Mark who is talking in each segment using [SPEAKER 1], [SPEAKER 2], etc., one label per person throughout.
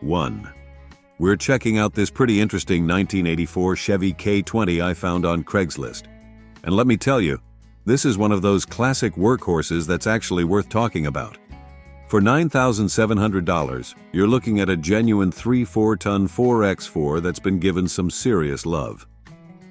[SPEAKER 1] 1. We're checking out this pretty interesting 1984 Chevy K20 I found on Craigslist. And let me tell you, this is one of those classic workhorses that's actually worth talking about. For $9,700, you're looking at a genuine 3/4-ton 4x4 that's been given some serious love.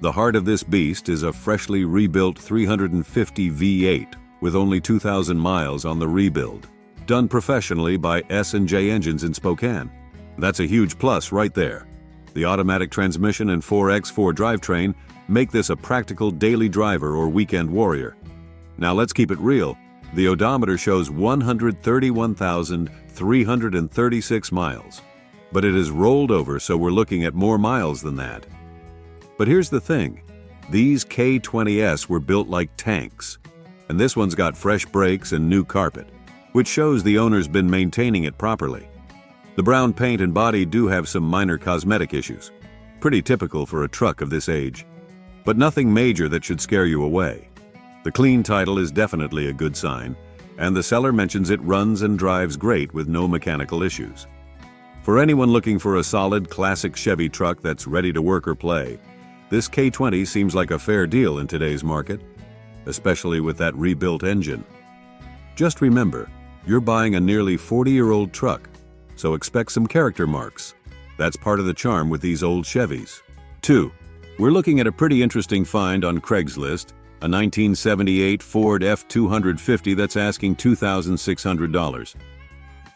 [SPEAKER 1] The heart of this beast is a freshly rebuilt 350 V8 with only 2,000 miles on the rebuild, done professionally by S&J Engines in Spokane. That's a huge plus right there. The automatic transmission and 4x4 drivetrain make this a practical daily driver or weekend warrior. Now let's keep it real. The odometer shows 131,336 miles, but it is rolled over, so we're looking at more miles than that. But here's the thing, these K20s were built like tanks, and this one's got fresh brakes and new carpet, which shows the owner's been maintaining it properly. The brown paint and body do have some minor cosmetic issues, pretty typical for a truck of this age, but nothing major that should scare you away. The clean title is definitely a good sign, and the seller mentions it runs and drives great with no mechanical issues. For anyone looking for a solid classic Chevy truck that's ready to work or play, this K20 seems like a fair deal in today's market, especially with that rebuilt engine. Just remember, you're buying a nearly 40-year-old truck, so expect some character marks. That's part of the charm with these old Chevys. 2. We're looking at a pretty interesting find on Craigslist, a 1978 Ford F250 that's asking $2,600.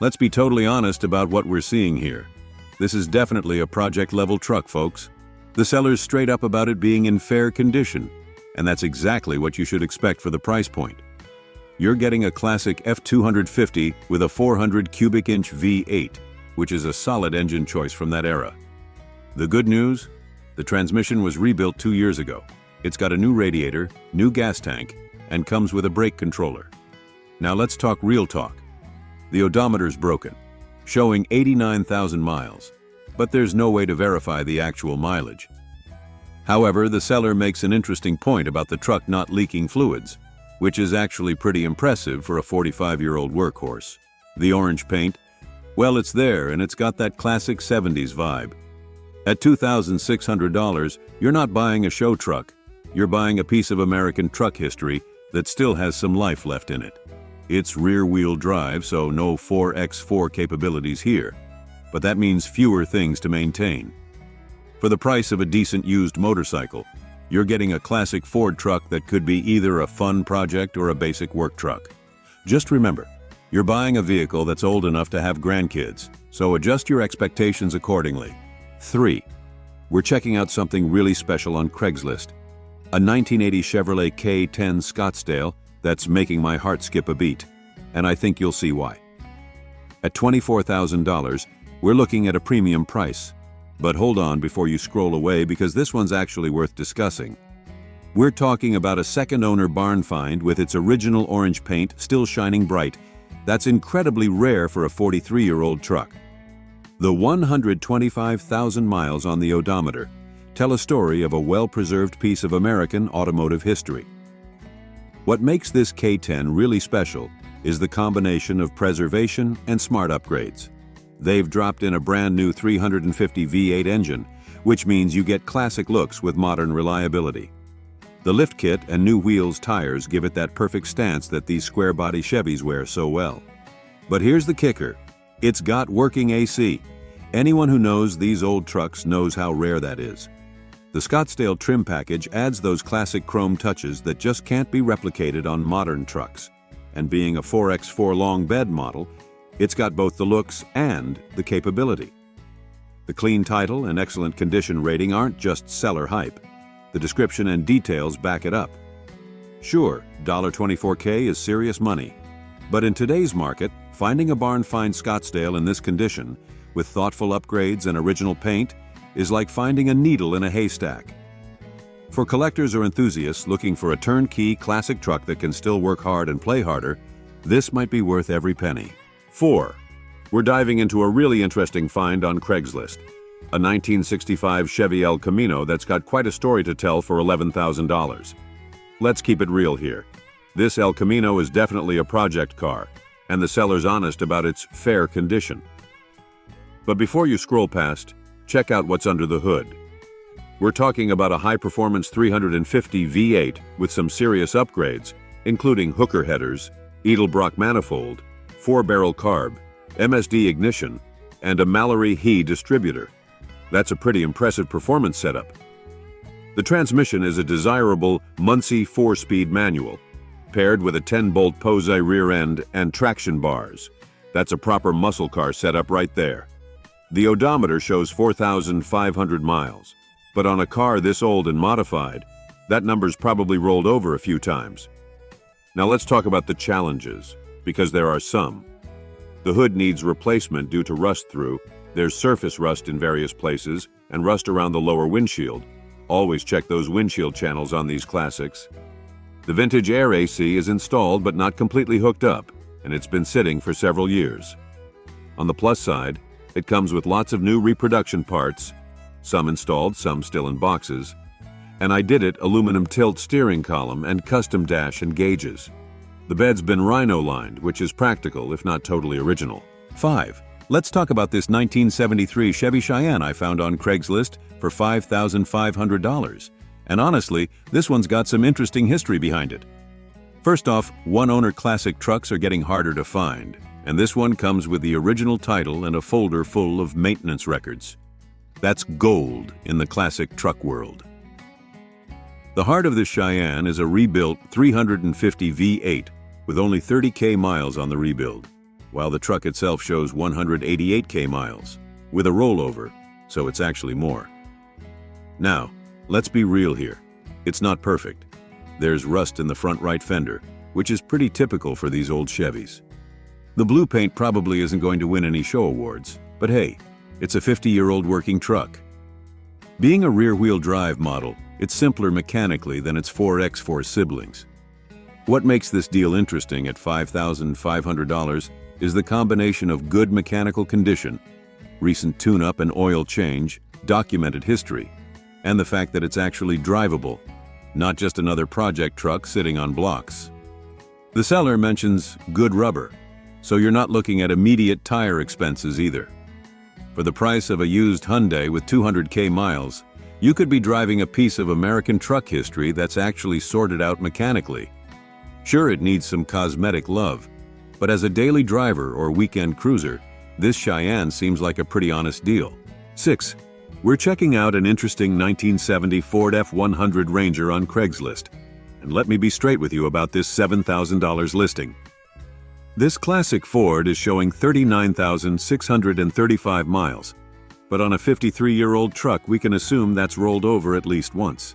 [SPEAKER 1] Let's be totally honest about what we're seeing here. This is definitely a project-level truck, folks. The seller's straight up about it being in fair condition, and that's exactly what you should expect for the price point. You're getting a classic F250 with a 400 cubic inch V8, which is a solid engine choice from that era. The good news? The transmission was rebuilt 2 years ago. It's got a new radiator, new gas tank, and comes with a brake controller. Now let's talk real talk. The odometer's broken, showing 89,000 miles, but there's no way to verify the actual mileage. However, the seller makes an interesting point about the truck not leaking fluids, which is actually pretty impressive for a 45-year-old workhorse. The orange paint, well, it's there and it's got that classic 70s vibe. At $2,600, you're not buying a show truck. You're buying a piece of American truck history that still has some life left in it. It's rear-wheel drive, so no 4x4 capabilities here, but that means fewer things to maintain. For the price of a decent used motorcycle, you're getting a classic Ford truck that could be either a fun project or a basic work truck. Just remember, you're buying a vehicle that's old enough to have grandkids, so adjust your expectations accordingly. 3. We're checking out something really special on Craigslist. A 1980 Chevrolet K10 Scottsdale that's making my heart skip a beat, and I think you'll see why. At $24,000, we're looking at a premium price. But hold on before you scroll away, because this one's actually worth discussing. We're talking about a second-owner barn find with its original orange paint still shining bright. That's incredibly rare for a 43-year-old truck. The 125,000 miles on the odometer tell a story of a well-preserved piece of American automotive history. What makes this K10 really special is the combination of preservation and smart upgrades. They've dropped in a brand new 350 V8 engine, which means you get classic looks with modern reliability. The lift kit and new wheels tires give it that perfect stance that these square-body Chevys wear so well. But here's the kicker. It's got working AC. Anyone who knows these old trucks knows how rare that is. The Scottsdale trim package adds those classic chrome touches that just can't be replicated on modern trucks. And being a 4x4 long bed model, it's got both the looks and the capability. The clean title and excellent condition rating aren't just seller hype. The description and details back it up. Sure, $24K is serious money, but in today's market, finding a barn find Scottsdale in this condition, with thoughtful upgrades and original paint, is like finding a needle in a haystack. For collectors or enthusiasts looking for a turnkey classic truck that can still work hard and play harder, this might be worth every penny. 4. We're diving into a really interesting find on Craigslist. A 1965 Chevy El Camino that's got quite a story to tell for $11,000. Let's keep it real here. This El Camino is definitely a project car, and the seller's honest about its fair condition. But before you scroll past, check out what's under the hood. We're talking about a high-performance 350 V8 with some serious upgrades, including hooker headers, Edelbrock manifold, 4-barrel carb, MSD ignition, and a Mallory He distributor. That's a pretty impressive performance setup. The transmission is a desirable Muncie 4-speed manual, paired with a 10-bolt Pose rear end and traction bars. That's a proper muscle car setup right there. The odometer shows 4,500 miles, but on a car this old and modified, that number's probably rolled over a few times. Now let's talk about the challenges, because there are some. The hood needs replacement due to rust through. There's surface rust in various places and rust around the lower windshield. Always check those windshield channels on these classics. The vintage air AC is installed but not completely hooked up, and it's been sitting for several years. On the plus side, it comes with lots of new reproduction parts, some installed, some still in boxes, and I did it aluminum tilt steering column and custom dash and gauges. The bed's been rhino-lined, which is practical, if not totally original. 5. Let's talk about this 1973 Chevy Cheyenne I found on Craigslist for $5,500. And honestly, this one's got some interesting history behind it. First off, one-owner classic trucks are getting harder to find, and this one comes with the original title and a folder full of maintenance records. That's gold in the classic truck world. The heart of this Cheyenne is a rebuilt 350 V8 with only 30K miles on the rebuild, while the truck itself shows 188K miles, with a rollover, so it's actually more. Now, let's be real here. It's not perfect. There's rust in the front right fender, which is pretty typical for these old Chevys. The blue paint probably isn't going to win any show awards, but hey, it's a 50-year-old working truck. Being a rear-wheel drive model, it's simpler mechanically than its 4x4 siblings. What makes this deal interesting at $5,500 is the combination of good mechanical condition, recent tune-up and oil change, documented history, and the fact that it's actually drivable, not just another project truck sitting on blocks. The seller mentions good rubber, so you're not looking at immediate tire expenses either. For the price of a used Hyundai with 200K miles, you could be driving a piece of American truck history that's actually sorted out mechanically. Sure, it needs some cosmetic love, but as a daily driver or weekend cruiser, this Cheyenne seems like a pretty honest deal. 6. We're checking out an interesting 1970 Ford F-100 Ranger on Craigslist. And let me be straight with you about this $7,000 listing. This classic Ford is showing 39,635 miles, but on a 53-year-old truck we can assume that's rolled over at least once.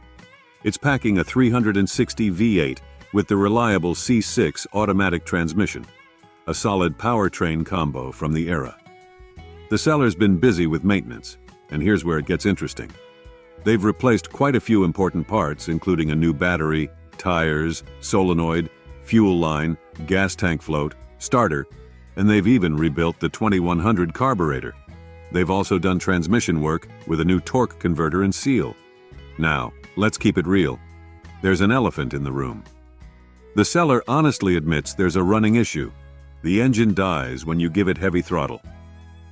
[SPEAKER 1] It's packing a 360 V8 with the reliable C6 automatic transmission, a solid powertrain combo from the era. The seller's been busy with maintenance, and here's where it gets interesting. They've replaced quite a few important parts, including a new battery, tires, solenoid, fuel line, gas tank float, starter, and they've even rebuilt the 2100 carburetor. They've also done transmission work with a new torque converter and seal. Now, let's keep it real. There's an elephant in the room. The seller honestly admits there's a running issue. The engine dies when you give it heavy throttle.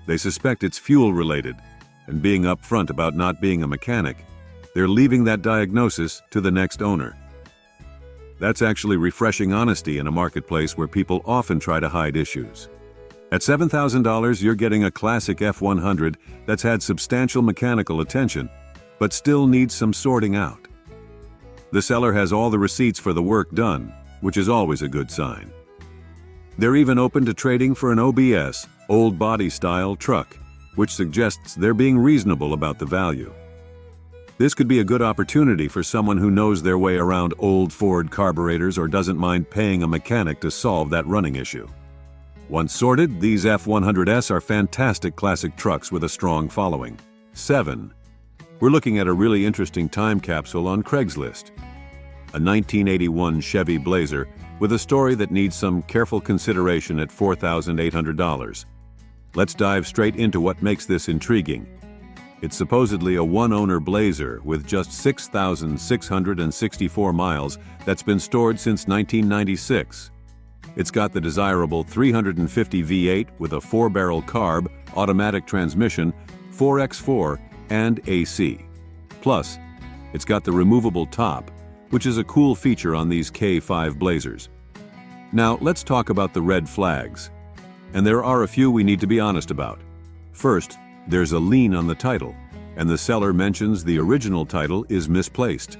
[SPEAKER 1] They suspect it's fuel-related, and being upfront about not being a mechanic, they're leaving that diagnosis to the next owner. That's actually refreshing honesty in a marketplace where people often try to hide issues. At $7,000, you're getting a classic F-100 that's had substantial mechanical attention, but still needs some sorting out. The seller has all the receipts for the work done, which is always a good sign. They're even open to trading for an OBS, old body style truck, which suggests they're being reasonable about the value. This could be a good opportunity for someone who knows their way around old Ford carburetors or doesn't mind paying a mechanic to solve that running issue. Once sorted, these F-100S are fantastic classic trucks with a strong following. 7. We're looking at a really interesting time capsule on Craigslist. A 1981 Chevy Blazer with a story that needs some careful consideration at $4,800. Let's dive straight into what makes this intriguing. It's supposedly a one-owner Blazer with just 6,664 miles that's been stored since 1996. It's got the desirable 350 V8 with a 4-barrel carb, automatic transmission, 4x4, and AC. Plus, it's got the removable top, which is a cool feature on these K5 Blazers. Now, let's talk about the red flags. And there are a few we need to be honest about. First, there's a lien on the title, and the seller mentions the original title is misplaced.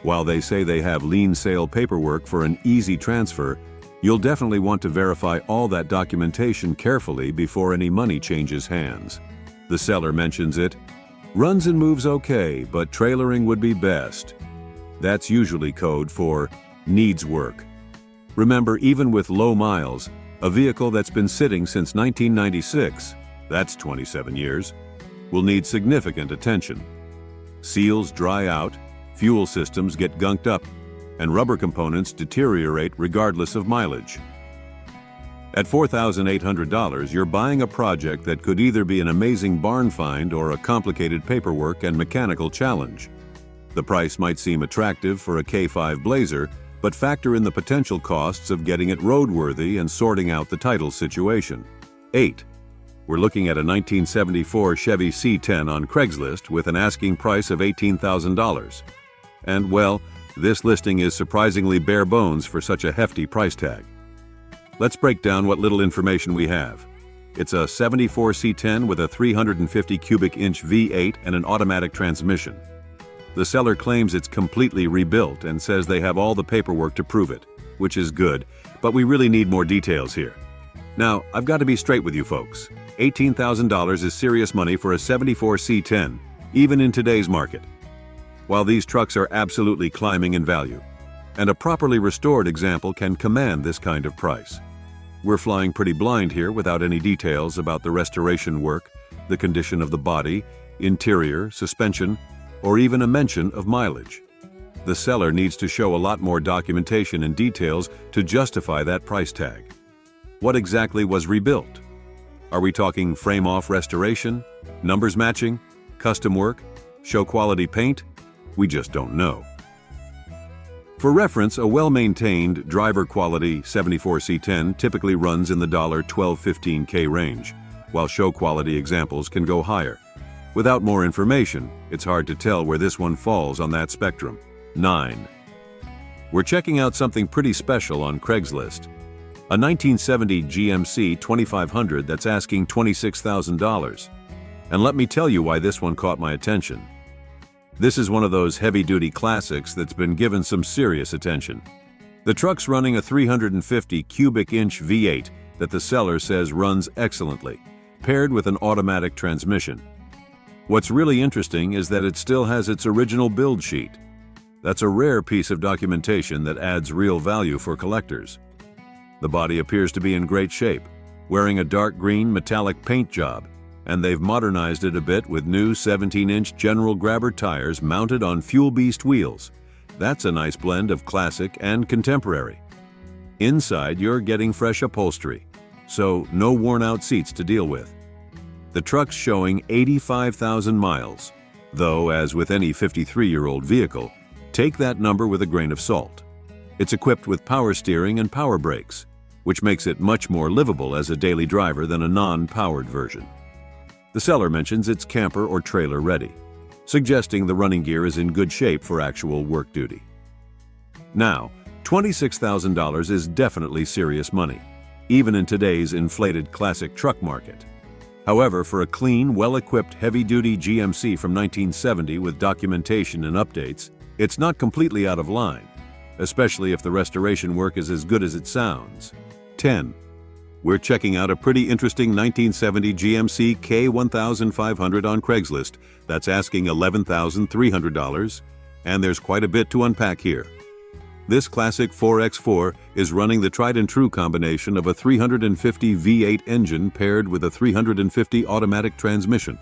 [SPEAKER 1] While they say they have lien sale paperwork for an easy transfer, you'll definitely want to verify all that documentation carefully before any money changes hands. The seller mentions it. Runs and moves okay, but trailering would be best. That's usually code for needs work. Remember, even with low miles, a vehicle that's been sitting since 1996, that's 27 years, will need significant attention. Seals dry out, fuel systems get gunked up, and rubber components deteriorate regardless of mileage. At $4,800, you're buying a project that could either be an amazing barn find or a complicated paperwork and mechanical challenge. The price might seem attractive for a K5 Blazer, but factor in the potential costs of getting it roadworthy and sorting out the title situation. 8. We're looking at a 1974 Chevy C10 on Craigslist with an asking price of $18,000. And well, this listing is surprisingly bare bones for such a hefty price tag. Let's break down what little information we have. It's a 74 C10 with a 350 cubic inch V8 and an automatic transmission. The seller claims it's completely rebuilt and says they have all the paperwork to prove it, which is good, but we really need more details here. Now, I've got to be straight with you folks. $18,000 is serious money for a 74 C10, even in today's market. While these trucks are absolutely climbing in value, and a properly restored example can command this kind of price. We're flying pretty blind here without any details about the restoration work, the condition of the body, interior, suspension, or even a mention of mileage. The seller needs to show a lot more documentation and details to justify that price tag. What exactly was rebuilt? Are we talking frame-off restoration, numbers matching, custom work, show quality paint? We just don't know. For reference, a well-maintained, driver-quality 74 C10 typically runs in the $12-15K range, while show-quality examples can go higher. Without more information, it's hard to tell where this one falls on that spectrum. 9. We're checking out something pretty special on Craigslist. A 1970 GMC 2500 that's asking $26,000. And let me tell you why this one caught my attention. This is one of those heavy-duty classics that's been given some serious attention. The truck's running a 350 cubic inch V8 that the seller says runs excellently, paired with an automatic transmission. What's really interesting is that it still has its original build sheet. That's a rare piece of documentation that adds real value for collectors. The body appears to be in great shape, wearing a dark green metallic paint job, and they've modernized it a bit with new 17-inch General Grabber tires mounted on Fuel Beast wheels. That's a nice blend of classic and contemporary. Inside, you're getting fresh upholstery, so no worn-out seats to deal with. The truck's showing 85,000 miles, though, as with any 53-year-old vehicle, take that number with a grain of salt. It's equipped with power steering and power brakes, which makes it much more livable as a daily driver than a non-powered version. The seller mentions it's camper or trailer ready, suggesting the running gear is in good shape for actual work duty. Now, $26,000 is definitely serious money, even in today's inflated classic truck market. However, for a clean, well-equipped heavy-duty GMC from 1970 with documentation and updates, it's not completely out of line, especially if the restoration work is as good as it sounds. 10. We're checking out a pretty interesting 1970 GMC K1500 on Craigslist that's asking $11,300, and there's quite a bit to unpack here. This classic 4x4 is running the tried-and-true combination of a 350 V8 engine paired with a 350 automatic transmission,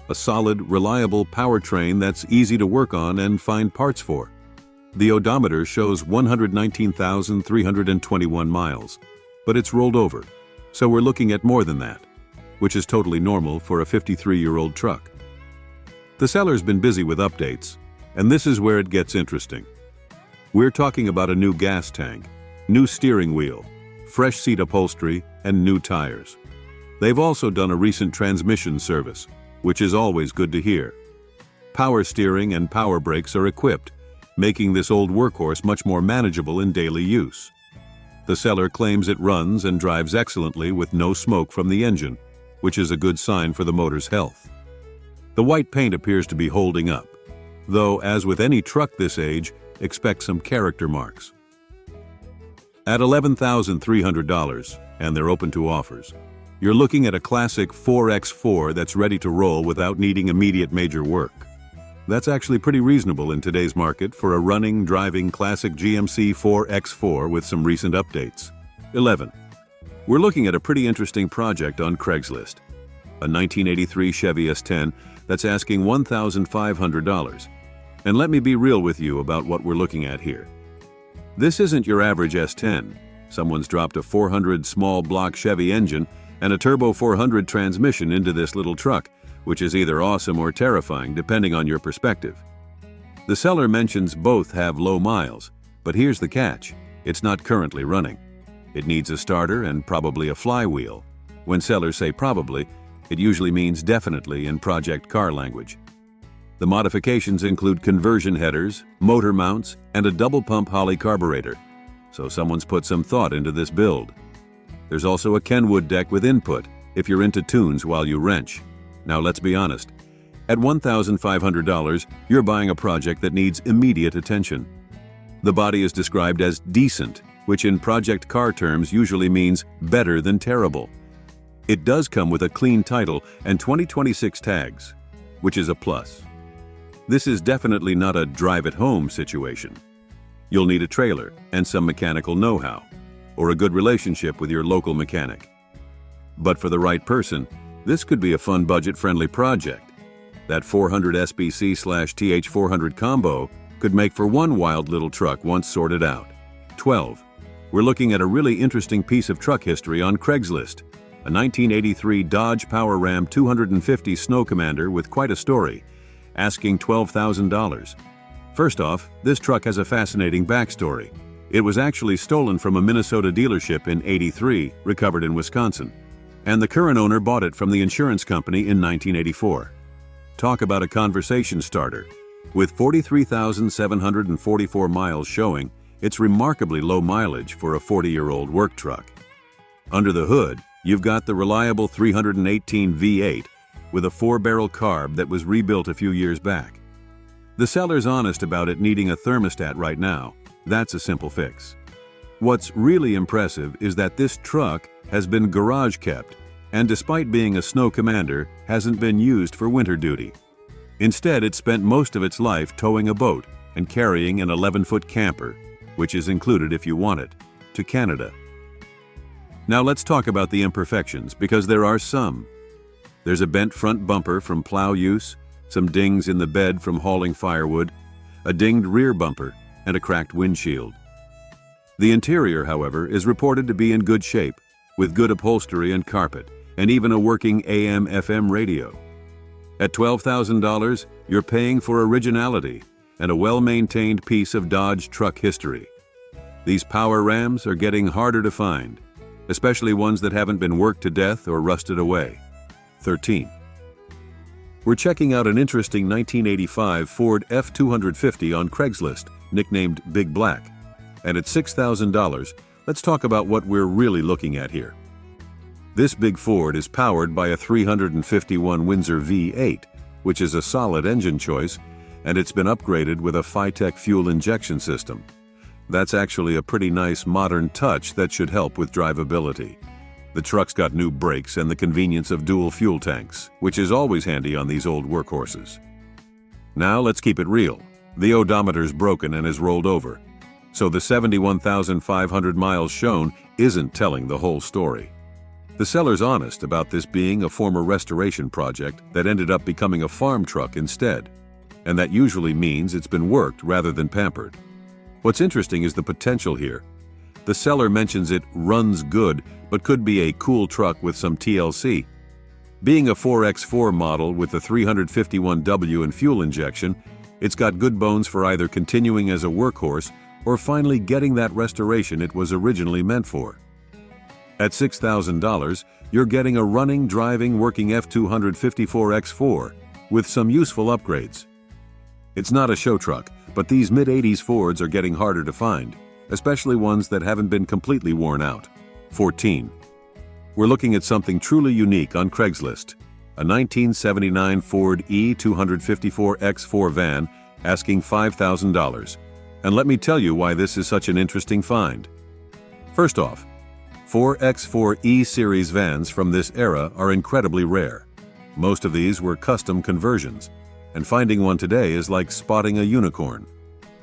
[SPEAKER 1] a solid, reliable powertrain that's easy to work on and find parts for. The odometer shows 119,321 miles, but it's rolled over, so we're looking at more than that, which is totally normal for a 53-year-old truck. The seller's been busy with updates, and this is where it gets interesting. We're talking about a new gas tank, new steering wheel, fresh seat upholstery, and new tires. They've also done a recent transmission service, which is always good to hear. Power steering and power brakes are equipped, making this old workhorse much more manageable in daily use. The seller claims it runs and drives excellently with no smoke from the engine, which is a good sign for the motor's health. The white paint appears to be holding up, though as with any truck this age, expect some character marks. At $11,300, and they're open to offers, you're looking at a classic 4x4 that's ready to roll without needing immediate major work. That's actually pretty reasonable in today's market for a running, driving classic GMC 4x4 with some recent updates. 11. We're looking at a pretty interesting project on Craigslist. A 1983 Chevy S10 that's asking $1,500. And let me be real with you about what we're looking at here. This isn't your average S10. Someone's dropped a 400 small block Chevy engine and a turbo 400 transmission into this little truck, which is either awesome or terrifying depending on your perspective. The seller mentions both have low miles, but here's the catch: it's not currently running. It needs a starter and probably a flywheel. When sellers say probably, it usually means definitely in project car language. The modifications include conversion headers, motor mounts, and a double-pump Holley carburetor, so someone's put some thought into this build. There's also a Kenwood deck with input if you're into tunes while you wrench. Now let's be honest, at $1,500, you're buying a project that needs immediate attention. The body is described as decent, which in project car terms usually means better than terrible. It does come with a clean title and 2026 tags, which is a plus. This is definitely not a drive-at-home situation. You'll need a trailer and some mechanical know-how, or a good relationship with your local mechanic. But for the right person, this could be a fun budget-friendly project. That 400 SBC/TH400 combo could make for one wild little truck once sorted out. 12. We're looking at a really interesting piece of truck history on Craigslist. A 1983 Dodge Power Ram 250 Snow Commander with quite a story, asking $12,000. First off, this truck has a fascinating backstory. It was actually stolen from a Minnesota dealership in '83, recovered in Wisconsin, and the current owner bought it from the insurance company in 1984. Talk about a conversation starter. With 43,744 miles showing, it's remarkably low mileage for a 40-year-old work truck. Under the hood, you've got the reliable 318 V8 with a 4-barrel carb that was rebuilt a few years back. The seller's honest about it needing a thermostat right now. That's a simple fix. What's really impressive is that this truck has been garage kept, and despite being a Snow Commander, hasn't been used for winter duty. Instead, it spent most of its life towing a boat and carrying an 11-foot camper, which is included if you want it, to Canada. Now let's talk about the imperfections, because there are some. There's a bent front bumper from plow use, some dings in the bed from hauling firewood, a dinged rear bumper, and a cracked windshield. The interior, however, is reported to be in good shape, with good upholstery and carpet, and even a working AM/FM radio. At $12,000, you're paying for originality and a well-maintained piece of Dodge truck history. These Power Rams are getting harder to find, especially ones that haven't been worked to death or rusted away. 13. We're checking out an interesting 1985 Ford F-250 on Craigslist, nicknamed Big Black. And at $6,000, let's talk about what we're really looking at here. This big Ford is powered by a 351 Windsor V8, which is a solid engine choice, and it's been upgraded with a Phytec fuel injection system. That's actually a pretty nice modern touch that should help with drivability. The truck's got new brakes and the convenience of dual fuel tanks, which is always handy on these old workhorses. Now let's keep it real. The odometer's broken and is rolled over, so the 71,500 miles shown isn't telling the whole story. The seller's honest about this being a former restoration project that ended up becoming a farm truck instead, and that usually means it's been worked rather than pampered. What's interesting is the potential here. The seller mentions it runs good, but could be a cool truck with some TLC. Being a 4x4 model with the 351W and fuel injection, it's got good bones for either continuing as a workhorse or finally getting that restoration it was originally meant for. At $6,000, you're getting a running, driving, working F254X4 with some useful upgrades. It's not a show truck, but these mid-80s Fords are getting harder to find, especially ones that haven't been completely worn out. 14. We're looking at something truly unique on Craigslist. A 1979 Ford E254X4 van asking $5,000. And let me tell you why this is such an interesting find. First off, 4X4 E-Series vans from this era are incredibly rare. Most of these were custom conversions, and finding one today is like spotting a unicorn.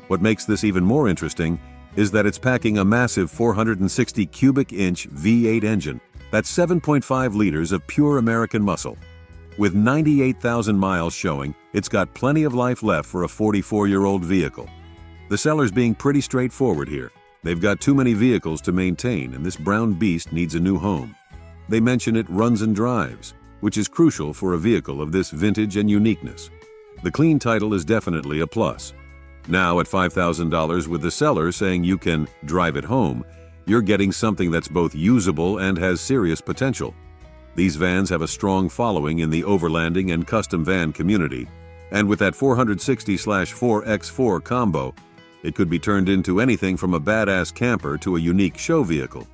[SPEAKER 1] What makes this even more interesting is that it's packing a massive 460 cubic inch V8 engine. That's 7.5 liters of pure American muscle. With 98,000 miles showing, it's got plenty of life left for a 44-year-old vehicle. The seller's being pretty straightforward here. They've got too many vehicles to maintain, and this brown beast needs a new home. They mention it runs and drives, which is crucial for a vehicle of this vintage and uniqueness. The clean title is definitely a plus. Now at $5,000, with the seller saying you can drive it home, you're getting something that's both usable and has serious potential. These vans have a strong following in the overlanding and custom van community, and with that 460/4X4 combo, it could be turned into anything from a badass camper to a unique show vehicle.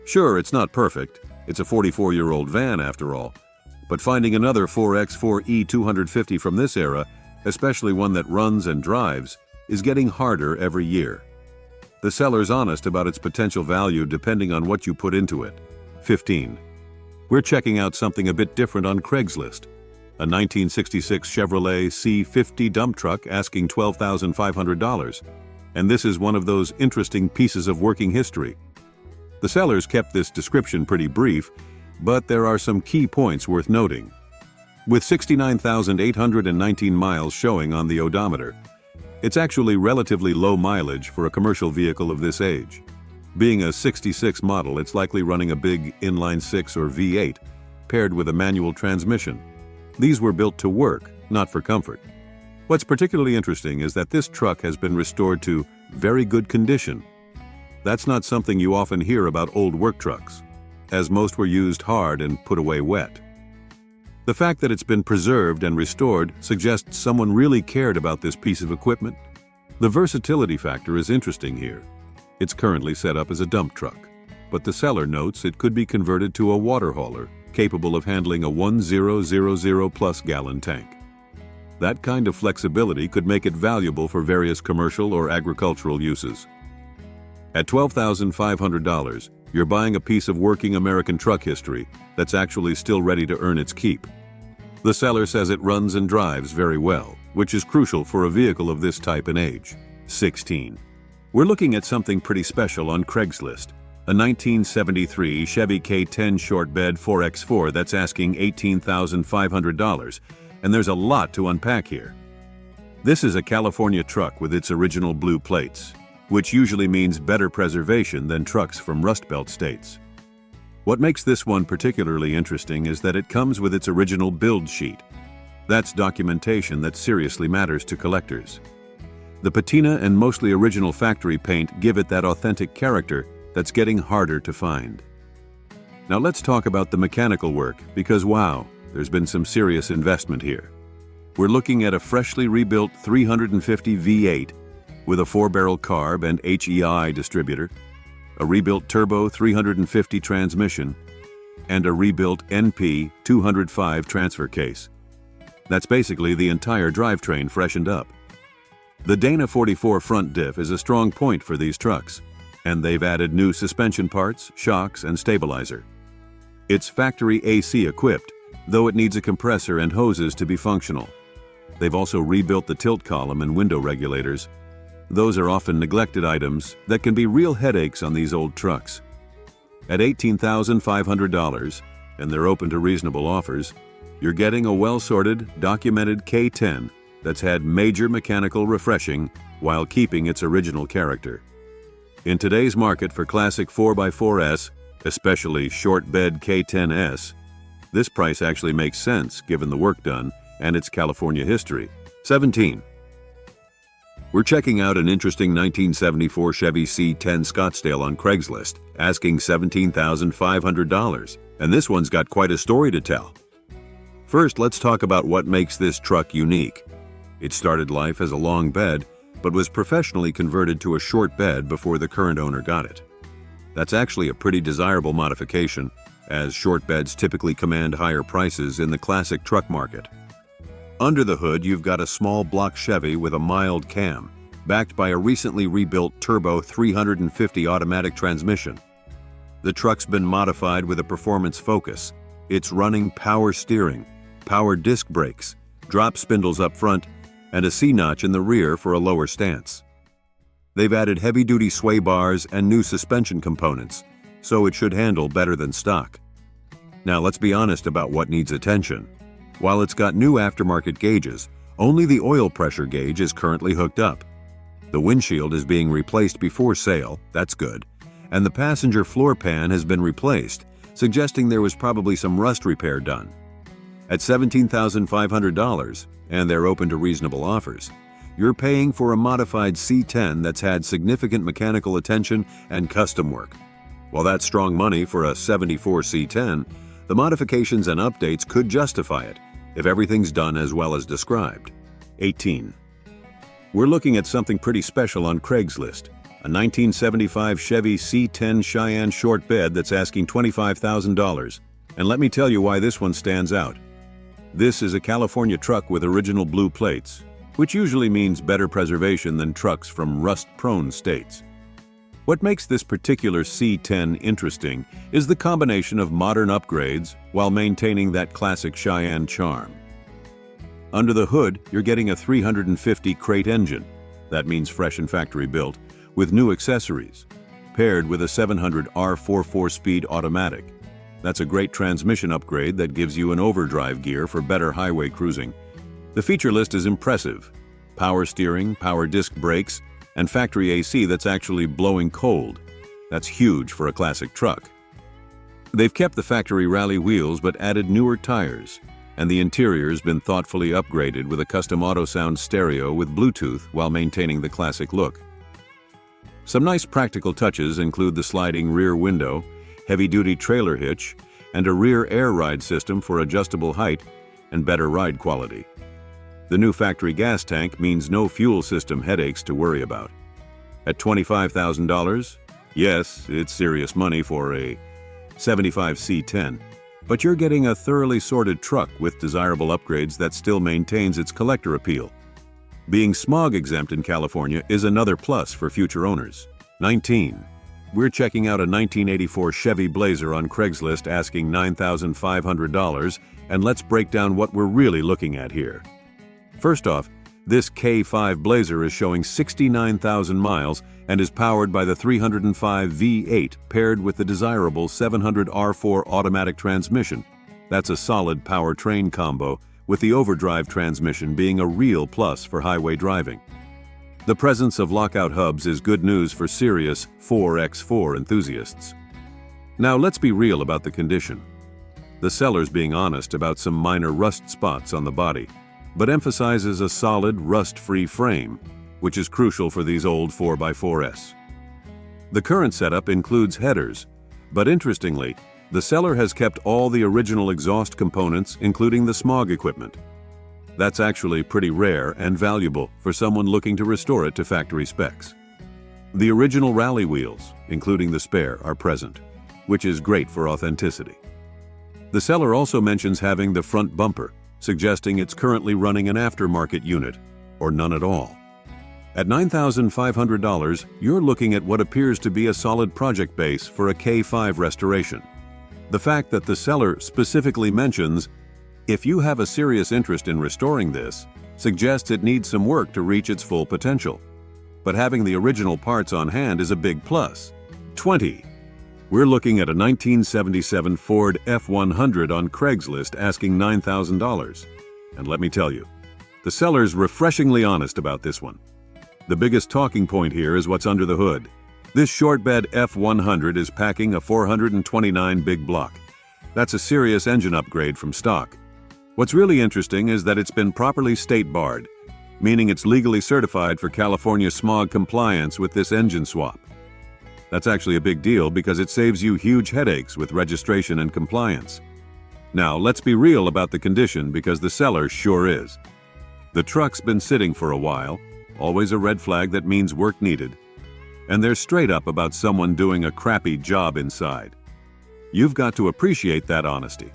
[SPEAKER 1] Sure, it's not perfect. It's a 44-year-old van after all. But finding another 4X4 E250 from this era, especially one that runs and drives, is getting harder every year. The seller's honest about its potential value depending on what you put into it. 15. We're checking out something a bit different on Craigslist. A 1966 Chevrolet C50 dump truck asking $12,500. And this is one of those interesting pieces of working history. The sellers kept this description pretty brief, but there are some key points worth noting. With 69,819 miles showing on the odometer, it's actually relatively low mileage for a commercial vehicle of this age. Being a 66 model, it's likely running a big inline-6 or V8, paired with a manual transmission. These were built to work, not for comfort. What's particularly interesting is that this truck has been restored to very good condition. That's not something you often hear about old work trucks, as most were used hard and put away wet. The fact that it's been preserved and restored suggests someone really cared about this piece of equipment. The versatility factor is interesting here. It's currently set up as a dump truck, but the seller notes it could be converted to a water hauler capable of handling a 1,000+ gallon tank. That kind of flexibility could make it valuable for various commercial or agricultural uses. At $12,500, you're buying a piece of working American truck history that's actually still ready to earn its keep. The seller says it runs and drives very well, which is crucial for a vehicle of this type and age. 16. We're looking at something pretty special on Craigslist. A 1973 Chevy K10 short bed 4X4 that's asking $18,500, and there's a lot to unpack here. This is a California truck with its original blue plates, which usually means better preservation than trucks from Rust Belt states. What makes this one particularly interesting is that it comes with its original build sheet. That's documentation that seriously matters to collectors. The patina and mostly original factory paint give it that authentic character that's getting harder to find. Now let's talk about the mechanical work, because wow, there's been some serious investment here. We're looking at a freshly rebuilt 350 V8 with a 4-barrel carb and HEI distributor, a rebuilt turbo 350 transmission, and a rebuilt NP 205 transfer case. That's basically the entire drivetrain freshened up. The Dana 44 front diff is a strong point for these trucks, and they've added new suspension parts, shocks, and stabilizer. It's factory AC equipped, though it needs a compressor and hoses to be functional. They've also rebuilt the tilt column and window regulators. Those are often neglected items that can be real headaches on these old trucks. At $18,500, and they're open to reasonable offers, you're getting a well-sorted, documented K10 that's had major mechanical refreshing while keeping its original character. In today's market for classic 4x4S, especially short bed K10S, this price actually makes sense given the work done and its California history. 17. We're checking out an interesting 1974 Chevy C10 Scottsdale on Craigslist, asking $17,500, and this one's got quite a story to tell. First, let's talk about what makes this truck unique. It started life as a long bed, but was professionally converted to a short bed before the current owner got it. That's actually a pretty desirable modification, as short beds typically command higher prices in the classic truck market. Under the hood, you've got a small block Chevy with a mild cam, backed by a recently rebuilt turbo 350 automatic transmission. The truck's been modified with a performance focus. It's running power steering, power disc brakes, drop spindles up front, and a C-notch in the rear for a lower stance. They've added heavy-duty sway bars and new suspension components, so it should handle better than stock. Now let's be honest about what needs attention. While it's got new aftermarket gauges, only the oil pressure gauge is currently hooked up. The windshield is being replaced before sale, that's good, and the passenger floor pan has been replaced, suggesting there was probably some rust repair done. At $17,500, and they're open to reasonable offers, you're paying for a modified C10 that's had significant mechanical attention and custom work. While that's strong money for a 74 C10, the modifications and updates could justify it if everything's done as well as described. 18. We're looking at something pretty special on Craigslist, a 1975 Chevy C10 Cheyenne short bed that's asking $25,000. And let me tell you why this one stands out. This is a California truck with original blue plates, which usually means better preservation than trucks from rust-prone states. What makes this particular C10 interesting is the combination of modern upgrades while maintaining that classic Cheyenne charm. Under the hood, you're getting a 350 crate engine, that means fresh and factory built, with new accessories, paired with a 700 R4 4-speed automatic. That's a great transmission upgrade that gives you an overdrive gear for better highway cruising. The feature list is impressive: power steering, power disc brakes, and factory AC that's actually blowing cold. That's huge for a classic truck. They've kept the factory rally wheels but added newer tires, and the interior's been thoughtfully upgraded with a custom AutoSound stereo with Bluetooth while maintaining the classic look. Some nice practical touches include the sliding rear window, heavy-duty trailer hitch, and a rear air ride system for adjustable height and better ride quality. The new factory gas tank means no fuel system headaches to worry about. At $25,000, yes, it's serious money for a 75 C10, but you're getting a thoroughly sorted truck with desirable upgrades that still maintains its collector appeal. Being smog exempt in California is another plus for future owners. 19. We're checking out a 1984 Chevy Blazer on Craigslist asking $9,500, and let's break down what we're really looking at here. First off, this K5 Blazer is showing 69,000 miles and is powered by the 305 V8 paired with the desirable 700 R4 automatic transmission. That's a solid powertrain combo, with the overdrive transmission being a real plus for highway driving. The presence of lockout hubs is good news for serious 4x4 enthusiasts. Now let's be real about the condition. The seller's being honest about some minor rust spots on the body, but emphasizes a solid, rust-free frame, which is crucial for these old 4x4s. The current setup includes headers, but interestingly, the seller has kept all the original exhaust components, including the smog equipment. That's actually pretty rare and valuable for someone looking to restore it to factory specs. The original rally wheels, including the spare, are present, which is great for authenticity. The seller also mentions having the front bumper, suggesting it's currently running an aftermarket unit, or none at all. At $9,500, you're looking at what appears to be a solid project base for a K5 restoration. The fact that the seller specifically mentions, "If you have a serious interest in restoring this," suggests it needs some work to reach its full potential. But having the original parts on hand is a big plus. 20. We're looking at a 1977 Ford F100 on Craigslist asking $9,000. And let me tell you, the seller's refreshingly honest about this one. The biggest talking point here is what's under the hood. This short bed F100 is packing a 429 big block. That's a serious engine upgrade from stock. What's really interesting is that it's been properly state barred. meaning it's legally certified for California smog compliance with this engine swap. That's actually a big deal because it saves you huge headaches with registration and compliance. Now, let's be real about the condition because the seller sure is. The truck's been sitting for a while, always a red flag that means work needed. And they're straight up about someone doing a crappy job inside. You've got to appreciate that honesty.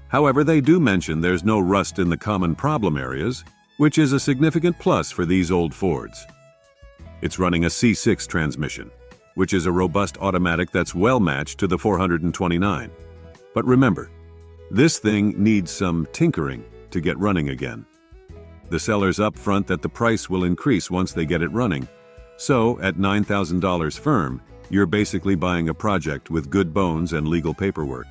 [SPEAKER 1] However, they do mention there's no rust in the common problem areas, which is a significant plus for these old Fords. It's running a C6 transmission, which is a robust automatic that's well matched to the 429. But remember, this thing needs some tinkering to get running again. The seller's upfront that the price will increase once they get it running, so at $9,000 firm, you're basically buying a project with good bones and legal paperwork.